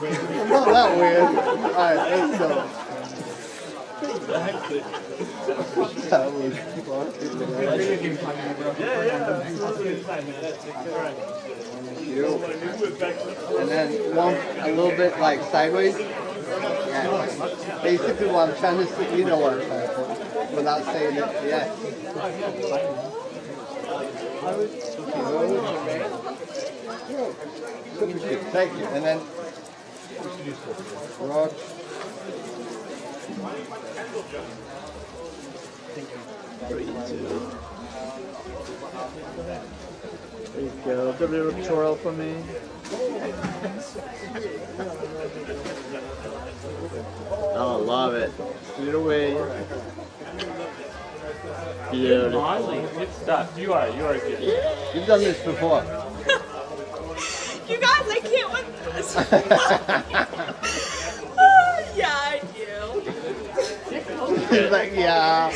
Not that weird. Alright, let's go. That was fucking cute. And then one a little bit like sideways. Yeah. Basically what I'm trying to say, you know what I'm trying to say, without saying it. Yeah. Thank you. And then rock. There you go. Do a little twirl for me. Oh, love it. Put it away. Beautiful. Good stuff. You are good. You've done this before. You guys, I can't with this. Oh, yeah, I do. He's like, yeah.